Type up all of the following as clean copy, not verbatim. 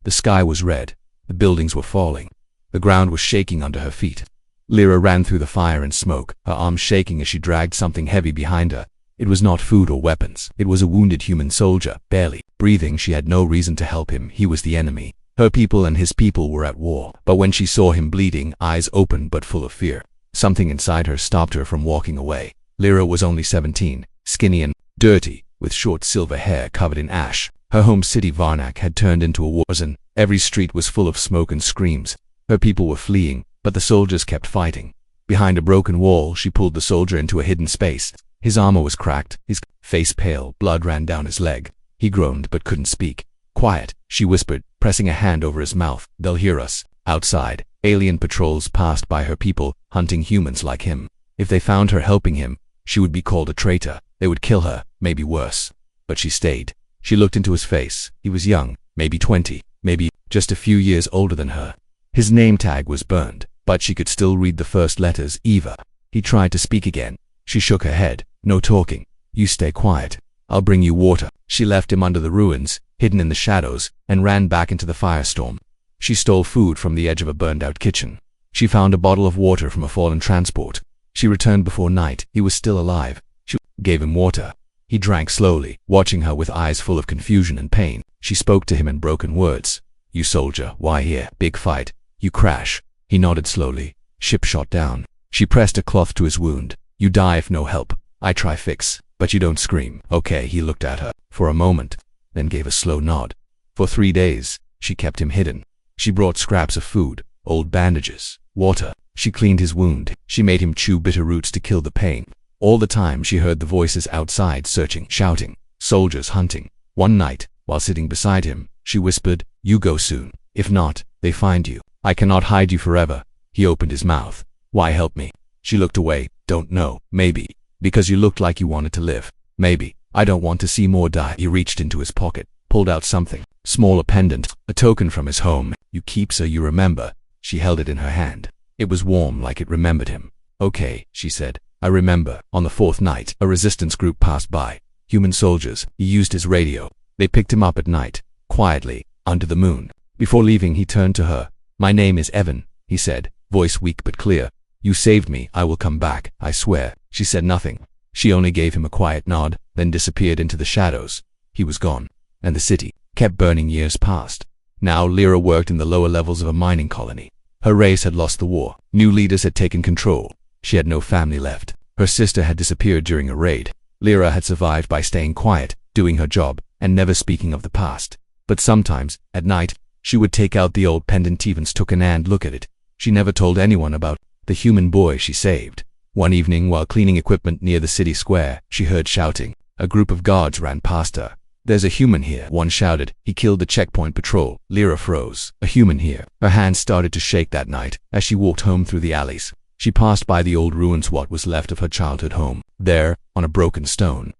The sky was red. The buildings were falling. The ground was shaking under her feet. Lyra ran through the fire and smoke, her arms shaking as she dragged something heavy behind her. It was not food or weapons. It was a wounded human soldier, barely breathing. She had no reason to help him. He was the enemy. Her people and his people were at war. But when she saw him bleeding, eyes open but full of fear, something inside her stopped her from walking away. Lyra was only 17, skinny and dirty, with short silver hair covered in ash. Her home city Varnak had turned into a war zone. Every street was full of smoke and screams. Her people were fleeing, but the soldiers kept fighting. Behind a broken wall, she pulled the soldier into a hidden space. His armor was cracked, his face pale, blood ran down his leg. He groaned but couldn't speak. Quiet, she whispered, pressing a hand over his mouth. They'll hear us. Outside, alien patrols passed by her people, hunting humans like him. If they found her helping him, she would be called a traitor. They would kill her, maybe worse. But she stayed. She looked into his face. He was young, maybe 20, maybe just a few years older than her. His name tag was burned, but she could still read the first letters, Eva. He tried to speak again. She shook her head. No talking. You stay quiet. I'll bring you water. She left him under the ruins, hidden in the shadows, and ran back into the firestorm. She stole food from the edge of a burned-out kitchen. She found a bottle of water from a fallen transport. She returned before night. He was still alive. She gave him water. He drank slowly, watching her with eyes full of confusion and pain. She spoke to him in broken words. You soldier, why here? Big fight. You crash. He nodded slowly. Ship shot down. She pressed a cloth to his wound. You die if no help. I try fix, but you don't scream. Okay, he looked at her for a moment, then gave a slow nod. For 3 days, she kept him hidden. She brought scraps of food, old bandages, water. She cleaned his wound. She made him chew bitter roots to kill the pain. All the time she heard the voices outside searching, shouting, soldiers hunting. One night, while sitting beside him, she whispered, you go soon. If not, they find you. I cannot hide you forever. He opened his mouth. Why help me? She looked away. Don't know. Maybe. Because you looked like you wanted to live. Maybe. I don't want to see more die. He reached into his pocket, pulled out something. Small, a pendant, a token from his home. You keep so you remember. She held it in her hand. It was warm like it remembered him. Okay, she said. I remember. On the 4th night, a resistance group passed by. Human soldiers. He used his radio. They picked him up at night, quietly, under the moon. Before leaving, he turned to her. My name is Evan, he said, voice weak but clear. You saved me. I will come back, I swear. She said nothing. She only gave him a quiet nod, then disappeared into the shadows. He was gone. And the city kept burning. Years passed. Now Lyra worked in the lower levels of a mining colony. Her race had lost the war. New leaders had taken control. She had no family left. Her sister had disappeared during a raid. Lyra had survived by staying quiet, doing her job, and never speaking of the past. But sometimes, at night, she would take out the old pendant. Evans took an and look at it. She never told anyone about the human boy she saved. One evening, while cleaning equipment near the city square, she heard shouting. A group of guards ran past her. There's a human here, one shouted. He killed the checkpoint patrol. Lyra froze. A human here. Her hands started to shake that night as she walked home through the alleys. She passed by the old ruins, what was left of her childhood home. There, on a broken stone,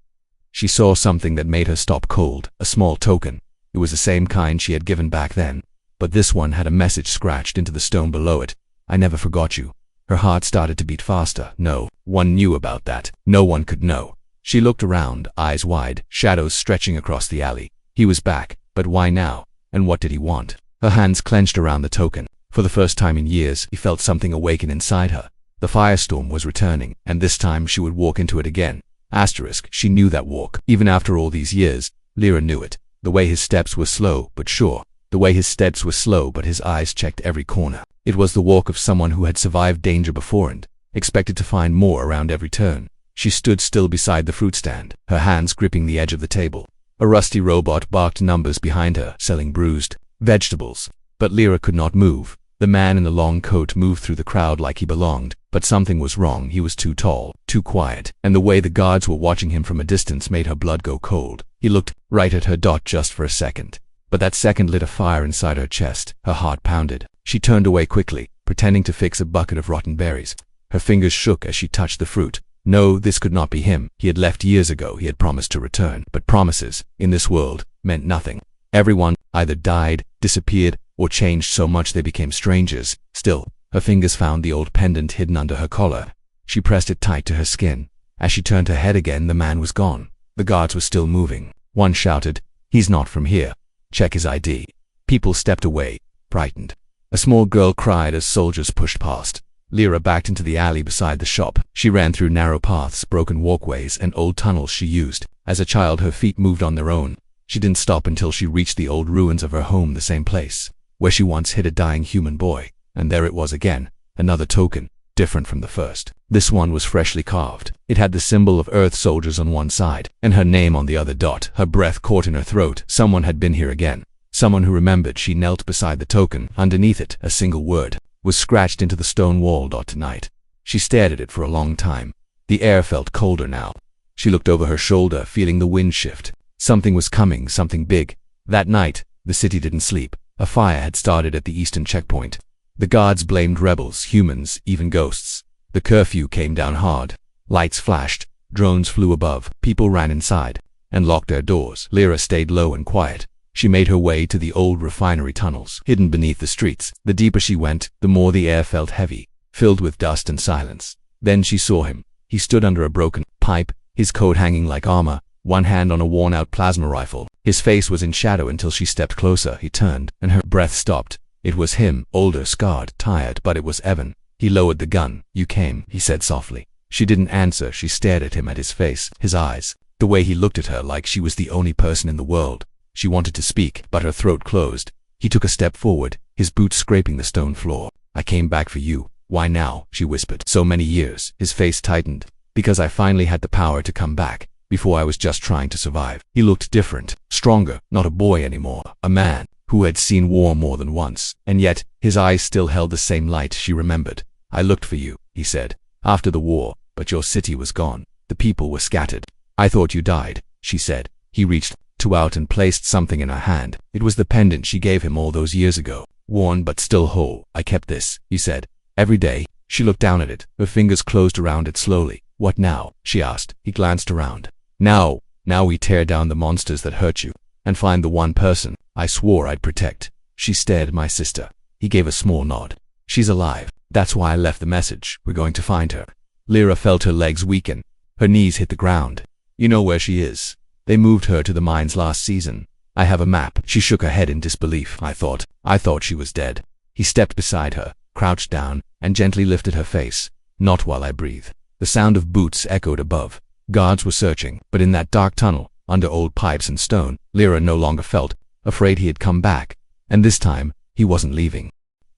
she saw something that made her stop cold. A small token. It was the same kind she had given back then, but this one had a message scratched into the stone below it. I never forgot you. Her heart started to beat faster. No one knew about that. No one could know. She looked around, eyes wide, shadows stretching across the alley. He was back, but why now? And what did he want? Her hands clenched around the token. For the first time in years, he felt something awaken inside her. The firestorm was returning, and this time she would walk into it again. Asterisk, she knew that walk. Even after all these years, Lyra knew it. The way his steps were slow, but sure. The way his steps were slow, but his eyes checked every corner. It was the walk of someone who had survived danger before and expected to find more around every turn. She stood still beside the fruit stand, her hands gripping the edge of the table. A rusty robot barked numbers behind her, selling bruised vegetables. But Lyra could not move. The man in the long coat moved through the crowd like he belonged, but something was wrong. He was too tall, too quiet, and the way the guards were watching him from a distance made her blood go cold. He looked right at her just for a second, but that second lit a fire inside her chest. Her heart pounded. She turned away quickly, pretending to fix a bucket of rotten berries. Her fingers shook as she touched the fruit. No, this could not be him. He had left years ago. He had promised to return, but promises, in this world, meant nothing. Everyone either died, disappeared, or changed so much they became strangers. Still, her fingers found the old pendant hidden under her collar. She pressed it tight to her skin. As she turned her head again, the man was gone. The guards were still moving. One shouted, "He's not from here. Check his ID." People stepped away, frightened. A small girl cried as soldiers pushed past. Lyra backed into the alley beside the shop. She ran through narrow paths, broken walkways, and old tunnels she used. As a child, her feet moved on their own. She didn't stop until she reached the old ruins of her home, the same place where she once hid a dying human boy. And there it was again, another token, different from the first. This one was freshly carved. It had the symbol of Earth soldiers on one side, and her name on the other. Her breath caught in her throat. Someone had been here again. Someone who remembered. She knelt beside the token. Underneath it, a single word was scratched into the stone wall. Tonight. She stared at it for a long time. The air felt colder now. She looked over her shoulder, feeling the wind shift. Something was coming, something big. That night, the city didn't sleep. A fire had started at the eastern checkpoint. The guards blamed rebels, humans, even ghosts. The curfew came down hard. Lights flashed, drones flew above, people ran inside and locked their doors. Lyra stayed low and quiet. She made her way to the old refinery tunnels, hidden beneath the streets. The deeper she went, the more the air felt heavy, filled with dust and silence. Then she saw him. He stood under a broken pipe, his coat hanging like armor, one hand on a worn-out plasma rifle. His face was in shadow until she stepped closer. He turned, and her breath stopped. It was him, older, scarred, tired, but it was Evan. He lowered the gun. "You came," he said softly. She didn't answer. She stared at him, at his face, his eyes, the way he looked at her, like she was the only person in the world. She wanted to speak, but her throat closed. He took a step forward, his boots scraping the stone floor. "I came back for you." "Why now?" she whispered. "So many years." His face tightened. "Because I finally had the power to come back. Before I was just trying to survive." He looked different, stronger, not a boy anymore, a man who had seen war more than once. And yet, his eyes still held the same light. She remembered. "I looked for you," he said, "after the war, but your city was gone. The people were scattered. I thought you died," she said. He reached out and placed something in her hand. It was the pendant she gave him all those years ago. Worn but still whole. "I kept this," he said. "Every day." She looked down at it. Her fingers closed around it slowly. "What now?" she asked. He glanced around. Now we tear down the monsters that hurt you, and find the one person I swore I'd protect." She stared at "My sister." He gave a small nod. "She's alive. That's why I left the message. We're going to find her." Lyra felt her legs weaken. Her knees hit the ground. "You know where she is. They moved her to the mines last season. I have a map." She shook her head in disbelief. I thought she was dead." He stepped beside her, crouched down, and gently lifted her face. "Not while I breathe." The sound of boots echoed above. Guards were searching, but in that dark tunnel, under old pipes and stone, Lyra no longer felt afraid. He had come back, and this time, he wasn't leaving.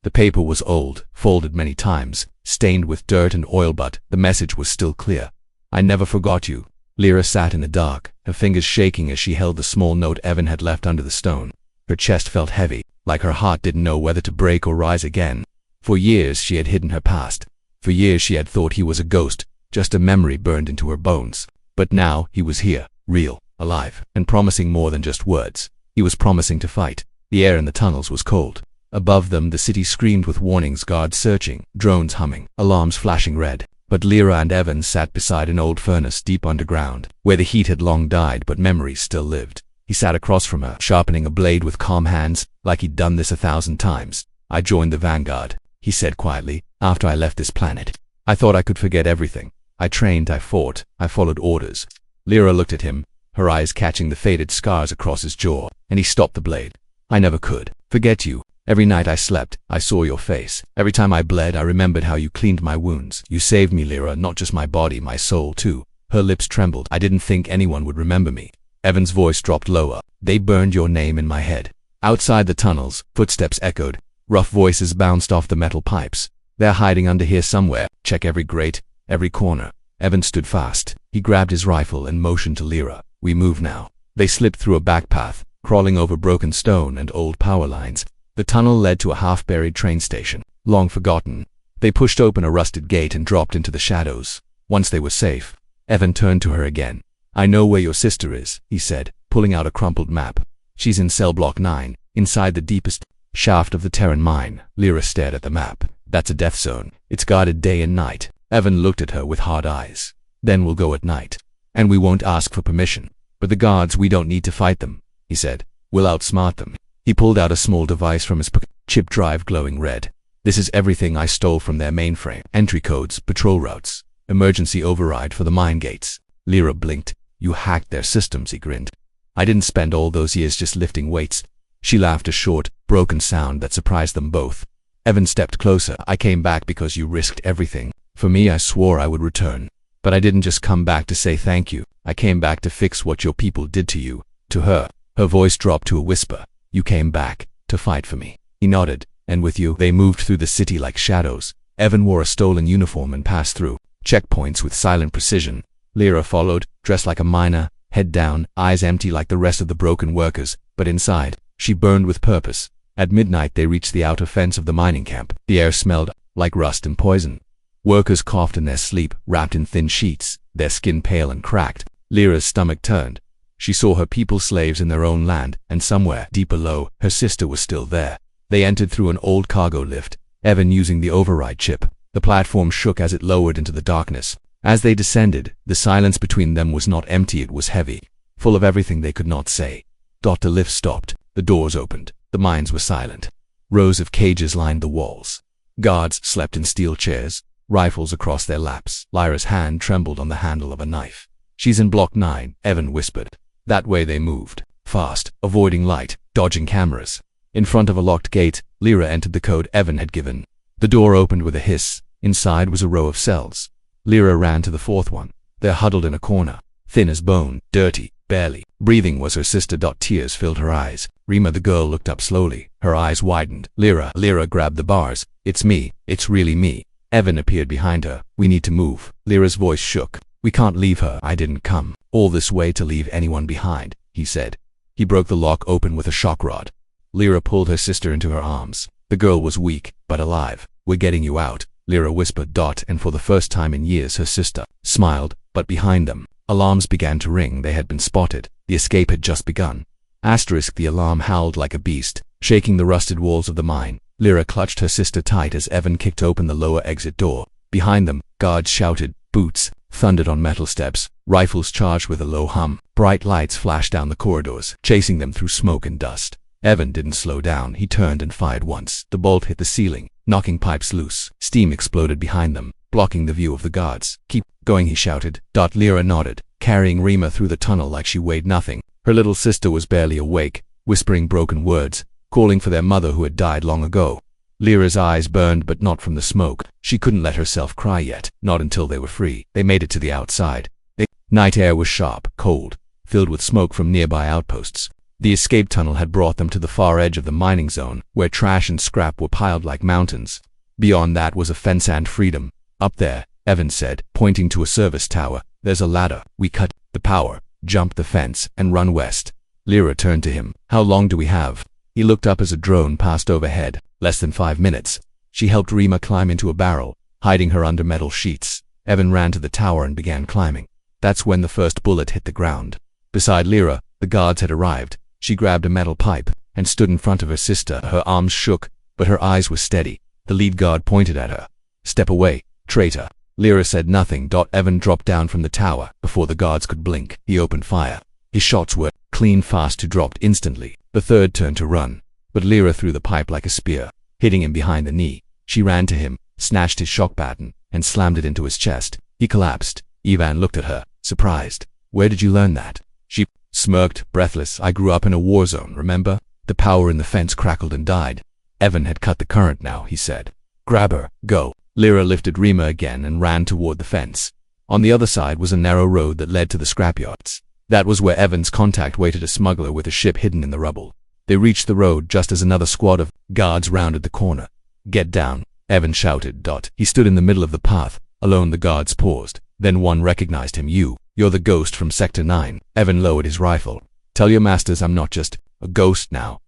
The paper was old, folded many times, stained with dirt and oil, but the message was still clear. "I never forgot you." Lyra sat in the dark, her fingers shaking as she held the small note Evan had left under the stone. Her chest felt heavy, like her heart didn't know whether to break or rise again. For years she had hidden her past. For years she had thought he was a ghost, just a memory burned into her bones. But now he was here, real, alive, and promising more than just words. He was promising to fight. The air in the tunnels was cold. Above them the city screamed with warnings, guards searching, drones humming, alarms flashing red. But Lyra and Evan sat beside an old furnace deep underground, where the heat had long died but memories still lived. He sat across from her, sharpening a blade with calm hands, like he'd done this 1,000 times. "I joined the vanguard," he said quietly, "after I left this planet. I thought I could forget everything. I trained, I fought, I followed orders." Lyra looked at him, her eyes catching the faded scars across his jaw, and he stopped the blade. "I never could forget you. Every night I slept, I saw your face. Every time I bled, I remembered how you cleaned my wounds. You saved me, Lyra, not just my body, my soul too." Her lips trembled. "I didn't think anyone would remember me." Evan's voice dropped lower. "They burned your name in my head." Outside the tunnels, footsteps echoed. Rough voices bounced off the metal pipes. "They're hiding under here somewhere. Check every grate, every corner." Evan stood fast. He grabbed his rifle and motioned to Lyra. "We move now." They slipped through a back path, crawling over broken stone and old power lines. The tunnel led to a half-buried train station, long forgotten. They pushed open a rusted gate and dropped into the shadows. Once they were safe, Evan turned to her again. "I know where your sister is," he said, pulling out a crumpled map. "She's in cell block 9, inside the deepest shaft of the Terran mine." Lyra stared at the map. "That's a death zone. It's guarded day and night." Evan looked at her with hard eyes. "Then we'll go at night. And we won't ask for permission. But the guards, we don't need to fight them," he said. "We'll outsmart them." He pulled out a small device from his pocket, chip drive glowing red. "This is everything I stole from their mainframe. Entry codes, patrol routes, emergency override for the mine gates." Lyra blinked. "You hacked their systems," he grinned. "I didn't spend all those years just lifting weights." She laughed, a short, broken sound that surprised them both. Evan stepped closer. I came back because you risked everything. For me, I swore I would return. But I didn't just come back to say thank you. I came back to fix what your people did to you. To her. Her voice dropped to a whisper. You came back to fight for me. He nodded. And with you, they moved through the city like shadows. Evan wore a stolen uniform and passed through checkpoints with silent precision. Lyra followed, dressed like a miner, head down, eyes empty like the rest of the broken workers, but inside, she burned with purpose. At midnight they reached the outer fence of the mining camp. The air smelled like rust and poison. Workers coughed in their sleep, wrapped in thin sheets, their skin pale and cracked. Lyra's stomach turned. She saw her people slaves in their own land, and somewhere, deep below, her sister was still there. They entered through an old cargo lift, Evan using the override chip. The platform shook as it lowered into the darkness. As they descended, the silence between them was not empty, it was heavy, full of everything they could not say. The lift stopped. The doors opened. The mines were silent. Rows of cages lined the walls. Guards slept in steel chairs, rifles across their laps. Lyra's hand trembled on the handle of a knife. She's in Block 9, Evan whispered. That way they moved, fast, avoiding light, dodging cameras. In front of a locked gate, Lyra entered the code Evan had given. The door opened with a hiss. Inside was a row of cells. Lyra ran to the fourth one. They're huddled in a corner, thin as bone, dirty, barely breathing was her sister. Tears filled her eyes. Rima, the girl, looked up slowly. Her eyes widened. Lyra grabbed the bars. It's me. It's really me. Evan appeared behind her. We need to move. Lyra's voice shook. We can't leave her. I didn't come all this way to leave anyone behind, he said. He broke the lock open with a shock rod. Lyra pulled her sister into her arms. The girl was weak, but alive. We're getting you out, Lyra whispered. And for the first time in years her sister smiled, but behind them, alarms began to ring. They had been spotted. The escape had just begun. The alarm howled like a beast, shaking the rusted walls of the mine. Lyra clutched her sister tight as Evan kicked open the lower exit door. Behind them, guards shouted, boots thundered on metal steps, rifles charged with a low hum. Bright lights flashed down the corridors, chasing them through smoke and dust. Evan didn't slow down. He turned and fired once. The bolt hit the ceiling, knocking pipes loose. Steam exploded behind them, blocking the view of the guards. Keep going, he shouted. Lyra nodded, carrying Rima through the tunnel like she weighed nothing. Her little sister was barely awake, whispering broken words, calling for their mother who had died long ago. Lyra's eyes burned, but not from the smoke. She couldn't let herself cry yet, not until they were free. They made it to the outside. The night air was sharp, cold, filled with smoke from nearby outposts. The escape tunnel had brought them to the far edge of the mining zone, where trash and scrap were piled like mountains. Beyond that was a fence and freedom. Up there, Evan said, pointing to a service tower, there's a ladder. We cut the power, jump the fence, and run west. Lyra turned to him. How long do we have? He looked up as a drone passed overhead. Less than 5 minutes. She helped Rima climb into a barrel, hiding her under metal sheets. Evan ran to the tower and began climbing. That's when the first bullet hit the ground. Beside Lyra, the guards had arrived. She grabbed a metal pipe and stood in front of her sister. Her arms shook, but her eyes were steady. The lead guard pointed at her. Step away, traitor. Lyra said nothing. Evan dropped down from the tower. Before the guards could blink, he opened fire. His shots were clean, fast, who dropped instantly. The third turned to run, but Lyra threw the pipe like a spear, hitting him behind the knee. She ran to him, snatched his shock baton, and slammed it into his chest. He collapsed. Ivan looked at her, surprised. Where did you learn that? She smirked, breathless. I grew up in a war zone, remember? The power in the fence crackled and died. Evan had cut the current now, he said. Grab her, go. Lyra lifted Rima again and ran toward the fence. On the other side was a narrow road that led to the scrapyards. That was where Evan's contact waited, a smuggler with a ship hidden in the rubble. They reached the road just as another squad of guards rounded the corner. Get down, Evan shouted. He stood in the middle of the path. Alone. The guards paused. Then one recognized him. You're the ghost from Sector 9. Evan lowered his rifle. Tell your masters I'm not just a ghost now.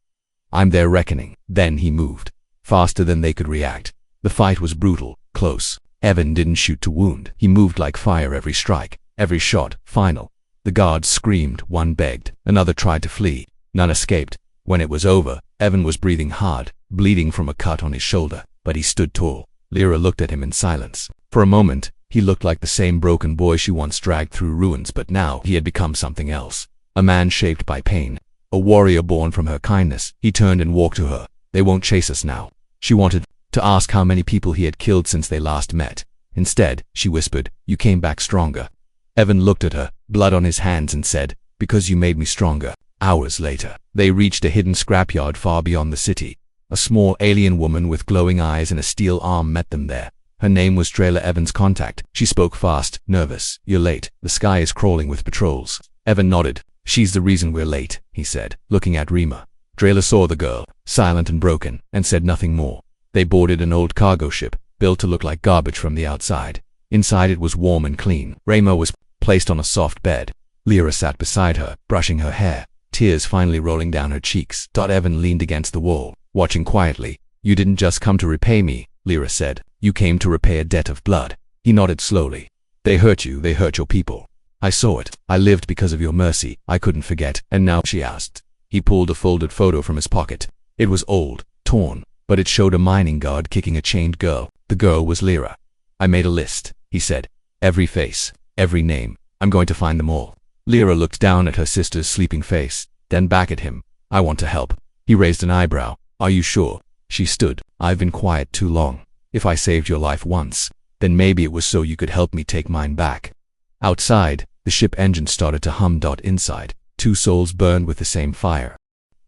I'm their reckoning. Then he moved, faster than they could react. The fight was brutal, close. Evan didn't shoot to wound. He moved like fire, every strike, every shot, final. The guards screamed, one begged, another tried to flee. None escaped. When it was over, Evan was breathing hard, bleeding from a cut on his shoulder, but he stood tall. Lyra looked at him in silence. For a moment, he looked like the same broken boy she once dragged through ruins, but now he had become something else. A man shaped by pain, a warrior born from her kindness. He turned and walked to her. They won't chase us now. She wanted to ask how many people he had killed since they last met. Instead, she whispered, you came back stronger. Evan looked at her, blood on his hands, and said, because you made me stronger. Hours later, they reached a hidden scrapyard far beyond the city. A small alien woman with glowing eyes and a steel arm met them there. Her name was Drayla Evans' contact. She spoke fast, nervous. "You're late. The sky is crawling with patrols." Evan nodded. "She's the reason we're late," he said, looking at Rima. Drayla saw the girl, silent and broken, and said nothing more. They boarded an old cargo ship, built to look like garbage from the outside. Inside it was warm and clean. Rima was placed on a soft bed. Lyra sat beside her, brushing her hair, tears finally rolling down her cheeks. Evan leaned against the wall, watching quietly. "You didn't just come to repay me," Lyra said. "You came to repay a debt of blood." He nodded slowly. "They hurt you, they hurt your people. I saw it. I lived because of your mercy. I couldn't forget." "And now?" she asked. He pulled a folded photo from his pocket. It was old, torn, but it showed a mining guard kicking a chained girl. The girl was Lyra. "I made a list," he said. "Every face, every name. I'm going to find them all." Lyra looked down at her sister's sleeping face, then back at him. "I want to help." He raised an eyebrow. "Are you sure?" She stood. "I've been quiet too long. If I saved your life once, then maybe it was so you could help me take mine back." Outside, the ship engine started to hum. Inside, two souls burned with the same fire.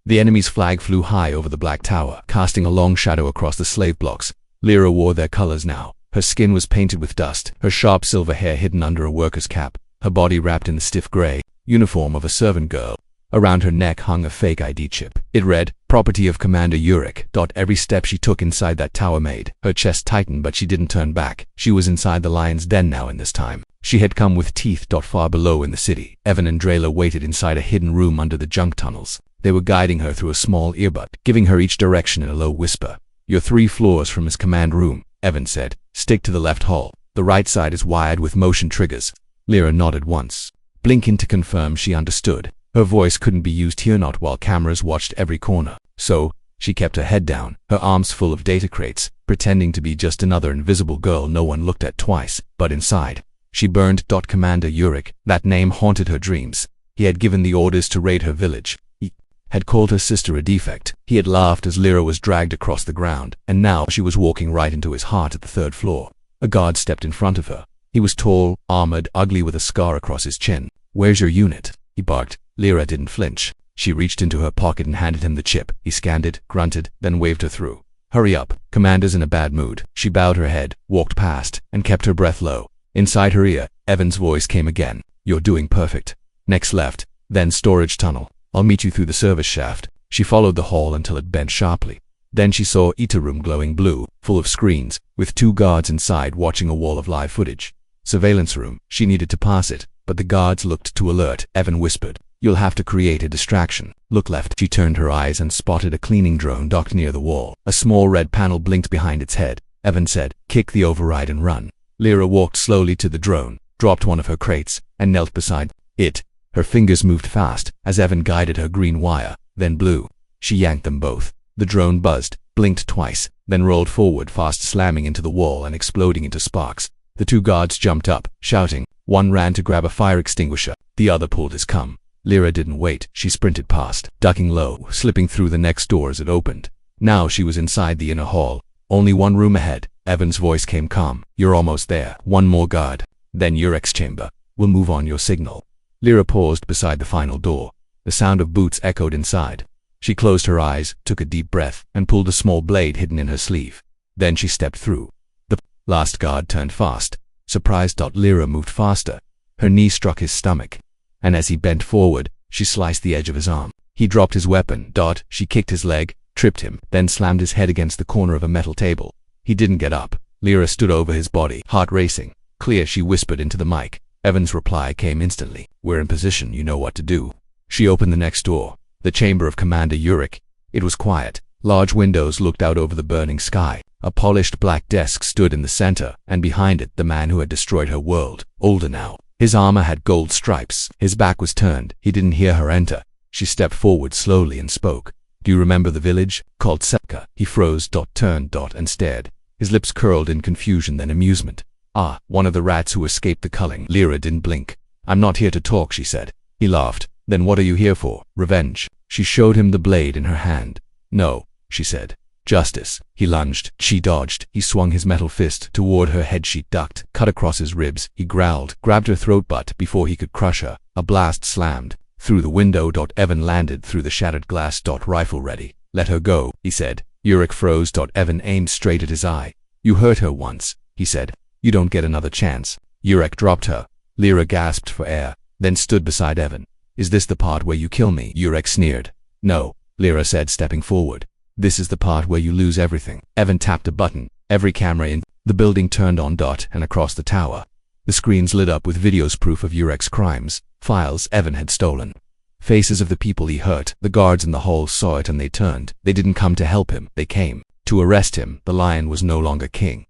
The enemy's flag flew high over the black tower, casting a long shadow across the slave blocks. Lyra wore their colors now. Her skin was painted with dust, her sharp silver hair hidden under a worker's cap, her body wrapped in the stiff gray uniform of a servant girl. Around her neck hung a fake ID chip. It read, "Property of Commander Urich." Every step she took inside that tower made her chest tighten, but she didn't turn back. She was inside the lion's den now in this time. She had come with teeth. Far below in the city, Evan and Drayla waited inside a hidden room under the junk tunnels. They were guiding her through a small earbud, giving her each direction in a low whisper. "You're 3 floors from his command room," Evan said. "Stick to the left hall. The right side is wired with motion triggers." Lyra nodded once, blinking to confirm she understood. Her voice couldn't be used here, not while cameras watched every corner. So, she kept her head down, her arms full of data crates, pretending to be just another invisible girl no one looked at twice. But inside, she burned. Commander Urich, that name haunted her dreams. He had given the orders to raid her village. He had called her sister a defect. He had laughed as Lyra was dragged across the ground, and now she was walking right into his heart at the 3rd floor. A guard stepped in front of her. He was tall, armored, ugly, with a scar across his chin. "Where's your unit?" he barked. Lyra didn't flinch. She reached into her pocket and handed him the chip. He scanned it, grunted, then waved her through. "Hurry up. Commander's in a bad mood." She bowed her head, walked past, and kept her breath low. Inside her ear, Evan's voice came again. "You're doing perfect. Next left, then storage tunnel. I'll meet you through the service shaft." She followed the hall until it bent sharply. Then she saw a room glowing blue, full of screens, with 2 guards inside watching a wall of live footage. Surveillance room. She needed to pass it, but the guards looked too alert. Evan whispered, "You'll have to create a distraction. Look left." She turned her eyes and spotted a cleaning drone docked near the wall. A small red panel blinked behind its head. Evan said, "Kick the override and run." Lyra walked slowly to the drone, dropped one of her crates, and knelt beside it. Her fingers moved fast as Evan guided her. Green wire, then blue. She yanked them both. The drone buzzed, blinked twice, then rolled forward fast, slamming into the wall and exploding into sparks. The 2 guards jumped up, shouting. One ran to grab a fire extinguisher. The other pulled his cum. Lyra didn't wait. She sprinted past, ducking low, slipping through the next door as it opened. Now she was inside the inner hall. Only 1 room ahead. Evan's voice came calm. "You're almost there. 1 more guard. Then Urich's chamber. We'll move on your signal." Lyra paused beside the final door. The sound of boots echoed inside. She closed her eyes, took a deep breath, and pulled a small blade hidden in her sleeve. Then she stepped through. The last guard turned fast. Surprised. Lyra moved faster. Her knee struck his stomach, and as he bent forward, she sliced the edge of his arm. He dropped his weapon. She kicked his leg, tripped him, then slammed his head against the corner of a metal table. He didn't get up. Lyra stood over his body, heart racing. "Clear," she whispered into the mic. Evan's reply came instantly. "We're in position. You know what to do." She opened the next door. The chamber of Commander Urich. It was quiet. Large windows looked out over the burning sky. A polished black desk stood in the center, and behind it the man who had destroyed her world, older now. His armor had gold stripes. His back was turned. He didn't hear her enter. She stepped forward slowly and spoke. "Do you remember the village? Called Sepka?" He froze. Turned. And stared. His lips curled in confusion, then amusement. "Ah, one of the rats who escaped the culling." Lyra didn't blink. "I'm not here to talk," she said. He laughed. "Then what are you here for?" "Revenge." She showed him the blade in her hand. "No," she said. "Justice." He lunged. She dodged. He swung his metal fist toward her head. She ducked, cut across his ribs. He growled, grabbed her throat, but before he could crush her, a blast slammed. Through the window. Evan landed through the shattered glass. Rifle ready. Let her go, he said. Urek froze. Evan aimed straight at his eye. You hurt her once, he said. You don't get another chance. Urek dropped her. Lyra gasped for air, then stood beside Evan. Is this the part where you kill me? Urek sneered. No, Lyra said, stepping forward. This is the part where you lose everything. Evan tapped a button. Every camera in the building turned on. And across the tower, the screens lit up with videos, proof of Urek's crimes, files Evan had stolen. Faces of the people he hurt. The guards in the hall saw it and they turned. They didn't come to help him. They came to arrest him. The lion was no longer king.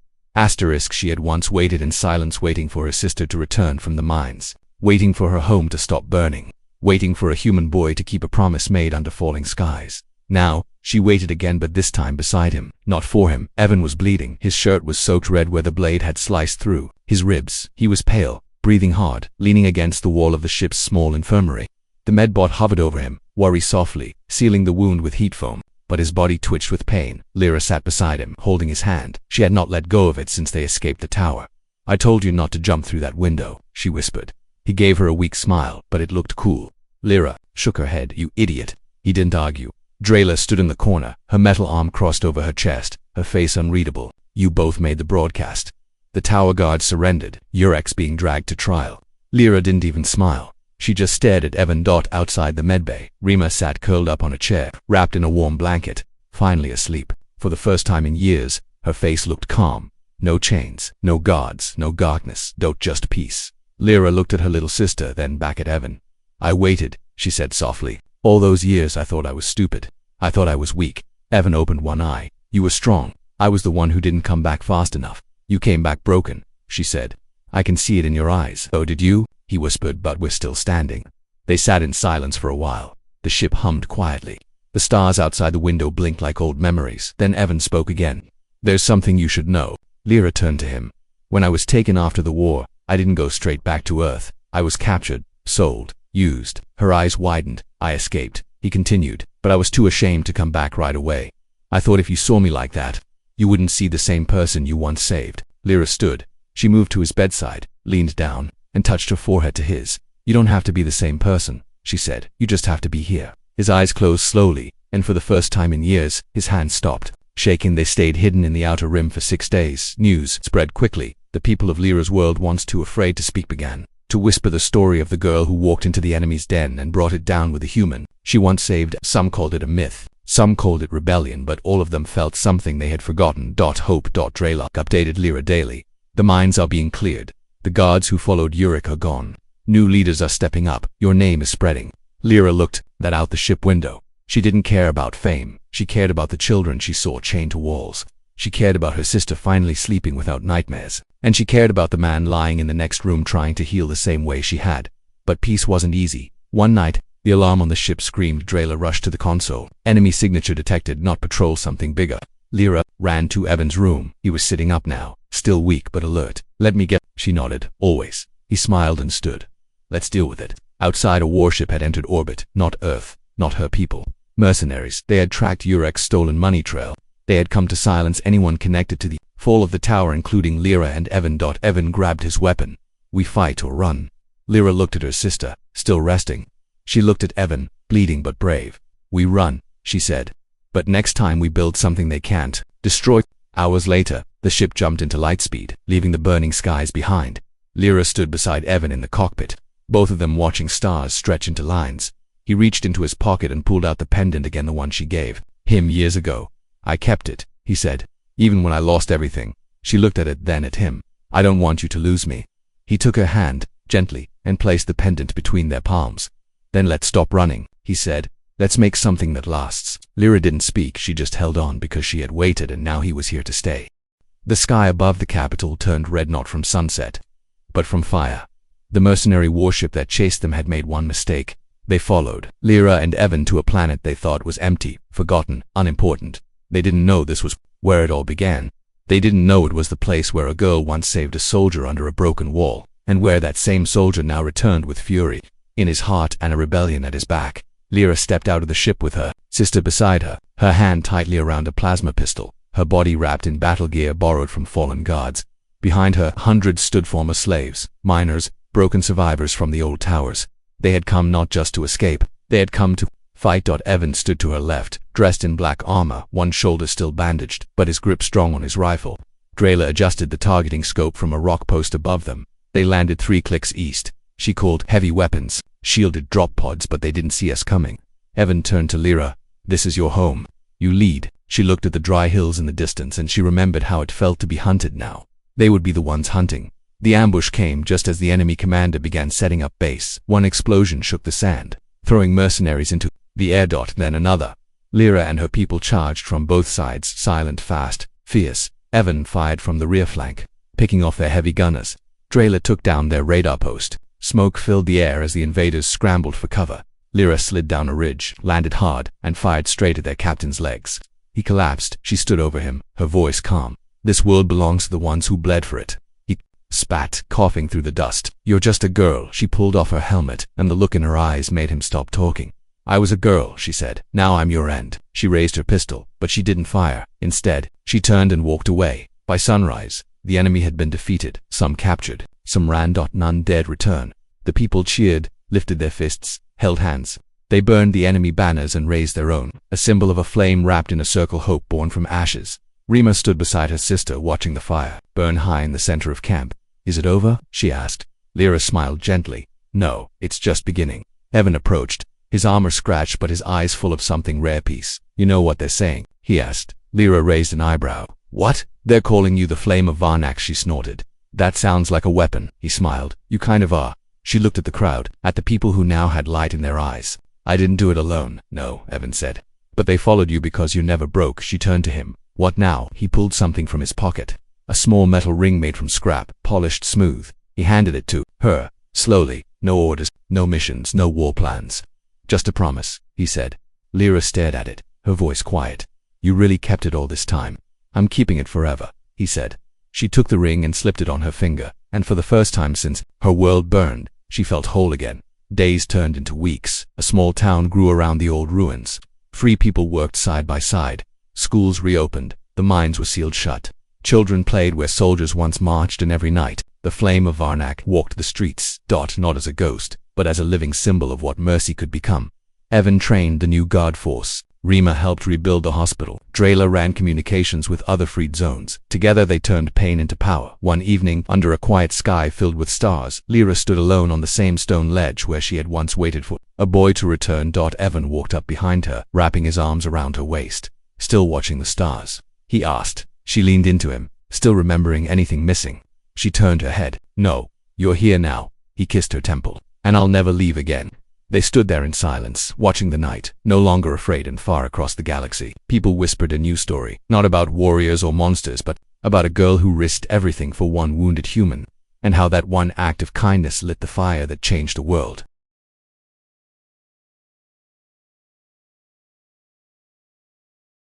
She had once waited in silence, waiting for her sister to return from the mines, waiting for her home to stop burning, waiting for a human boy to keep a promise made under falling skies. Now, she waited again, but this time beside him, not for him. Evan was bleeding. His shirt was soaked red where the blade had sliced through his ribs. He was pale, breathing hard, leaning against the wall of the ship's small infirmary. The medbot hovered over him, worry softly, sealing the wound with heat foam, but his body twitched with pain. Lyra sat beside him, holding his hand. She had not let go of it since they escaped the tower. I told you not to jump through that window, she whispered. He gave her a weak smile, but it looked cool. Lyra shook her head. You idiot. He didn't argue. Drayla stood in the corner, her metal arm crossed over her chest, her face unreadable. You both made the broadcast. The tower guard surrendered, Urek's being dragged to trial. Lyra didn't even smile. She just stared at Evan. Outside the medbay, Rima sat curled up on a chair, wrapped in a warm blanket, finally asleep. For the first time in years, her face looked calm. No chains, no guards, no darkness, just peace. Lyra looked at her little sister, then back at Evan. I waited, she said softly. All those years I thought I was stupid. I thought I was weak. Evan opened one eye. You were strong. I was the one who didn't come back fast enough. You came back broken, she said. I can see it in your eyes. Oh, did you? He whispered, but we're still standing. They sat in silence for a while. The ship hummed quietly. The stars outside the window blinked like old memories. Then Evan spoke again. There's something you should know. Lyra turned to him. When I was taken after the war, I didn't go straight back to Earth. I was captured, sold, used. Her eyes widened. I escaped, he continued, but I was too ashamed to come back right away. I thought if you saw me like that, you wouldn't see the same person you once saved. Lyra stood. She moved to his bedside, leaned down, and touched her forehead to his. You don't have to be the same person, she said. You just have to be here. His eyes closed slowly, and for the first time in years, his hands stopped shaking. They stayed hidden in the outer rim for 6 days. News spread quickly. The people of Lyra's world, once too afraid to speak, began to whisper the story of the girl who walked into the enemy's den and brought it down with a human she once saved. Some called it a myth, some called it rebellion, but all of them felt something they had forgotten. Hope. Draylock updated Lyra daily. The mines are being cleared. The guards who followed Urek are gone. New leaders are stepping up. Your name is spreading. Lyra looked out the ship window. She didn't care about fame. She cared about the children she saw chained to walls. She cared about her sister finally sleeping without nightmares. And she cared about the man lying in the next room trying to heal the same way she had. But peace wasn't easy. One night, the alarm on the ship screamed. Drayla rushed to the console. Enemy signature detected. Not patrol, something bigger. Lyra ran to Evan's room. He was sitting up now, still weak but alert. Let me get... She nodded. Always. He smiled and stood. Let's deal with it. Outside, a warship had entered orbit. Not Earth. Not her people. Mercenaries. They had tracked Urek's stolen money trail. They had come to silence anyone connected to the fall of the tower, including Lyra and Evan. Evan grabbed his weapon. We fight or run. Lyra looked at her sister, still resting. She looked at Evan, bleeding but brave. We run, she said. But next time we build something they can't destroy. Hours later, the ship jumped into lightspeed, leaving the burning skies behind. Lyra stood beside Evan in the cockpit, both of them watching stars stretch into lines. He reached into his pocket and pulled out the pendant again, the one she gave him years ago. I kept it, he said, even when I lost everything. She looked at it, then at him. I don't want you to lose me. He took her hand, gently, and placed the pendant between their palms. Then let's stop running, he said. Let's make something that lasts. Lyra didn't speak, she just held on because she had waited and now he was here to stay. The sky above the capital turned red, not from sunset, but from fire. The mercenary warship that chased them had made one mistake. They followed Lyra and Evan to a planet they thought was empty, forgotten, unimportant. They didn't know this was where it all began. They didn't know it was the place where a girl once saved a soldier under a broken wall, and where that same soldier now returned with fury in his heart and a rebellion at his back. Lyra stepped out of the ship with her sister beside her, her hand tightly around a plasma pistol, her body wrapped in battle gear borrowed from fallen guards. Behind her, hundreds stood, former slaves, miners, broken survivors from the old towers. They had come not just to escape, they had come to fight. Evan stood to her left, dressed in black armor, one shoulder still bandaged, but his grip strong on his rifle. Drayla adjusted the targeting scope from a rock post above them. They landed 3 clicks east. She called heavy weapons, shielded drop pods, but they didn't see us coming. Evan turned to Lyra. This is your home. You lead. She looked at the dry hills in the distance and she remembered how it felt to be hunted now. They would be the ones hunting. The ambush came just as the enemy commander began setting up base. One explosion shook the sand, throwing mercenaries into the air. Then another. Lyra and her people charged from both sides, silent, fast, fierce. Evan fired from the rear flank, picking off their heavy gunners. Drayla took down their radar post. Smoke filled the air as the invaders scrambled for cover. Lyra slid down a ridge, landed hard, and fired straight at their captain's legs. He collapsed. She stood over him, her voice calm. This world belongs to the ones who bled for it. He spat, coughing through the dust. You're just a girl. She pulled off her helmet, and the look in her eyes made him stop talking. I was a girl, she said. Now I'm your end. She raised her pistol, but she didn't fire. Instead, she turned and walked away. By sunrise, the enemy had been defeated, some captured, some ran. None dared return. The people cheered, lifted their fists, held hands. They burned the enemy banners and raised their own, a symbol of a flame wrapped in a circle, hope born from ashes. Rima stood beside her sister, watching the fire burn high in the center of camp. Is it over? She asked. Lyra smiled gently. No, it's just beginning. Evan approached, his armor scratched but his eyes full of something rare. Peace. You know what they're saying? He asked. Lyra raised an eyebrow. What? They're calling you the Flame of Varnak, she snorted. That sounds like a weapon, he smiled. You kind of are. She looked at the crowd, at the people who now had light in their eyes. I didn't do it alone. No, Evan said. But they followed you because you never broke. She turned to him. What now? He pulled something from his pocket. A small metal ring made from scrap, polished smooth. He handed it to her, slowly. No orders, no missions, no war plans. Just a promise, he said. Lyra stared at it, her voice quiet. You really kept it all this time? I'm keeping it forever, he said. She took the ring and slipped it on her finger, and for the first time since her world burned, she felt whole again. Days turned into weeks. A small town grew around the old ruins. Free people worked side by side. Schools reopened. The mines were sealed shut. Children played where soldiers once marched, and every night, the Flame of Varnak walked the streets, not as a ghost, but as a living symbol of what mercy could become. Evan trained the new guard force. Rima helped rebuild the hospital. Drayla ran communications with other freed zones. Together they turned pain into power. One evening, under a quiet sky filled with stars, Lyra stood alone on the same stone ledge where she had once waited for a boy to return. Evan walked up behind her, wrapping his arms around her waist. Still watching the stars? He asked. She leaned into him, still remembering anything missing. She turned her head. No, you're here now. He kissed her temple. And I'll never leave again. They stood there in silence, watching the night, no longer afraid, and far across the galaxy, people whispered a new story, not about warriors or monsters, but about a girl who risked everything for one wounded human, and how that one act of kindness lit the fire that changed the world.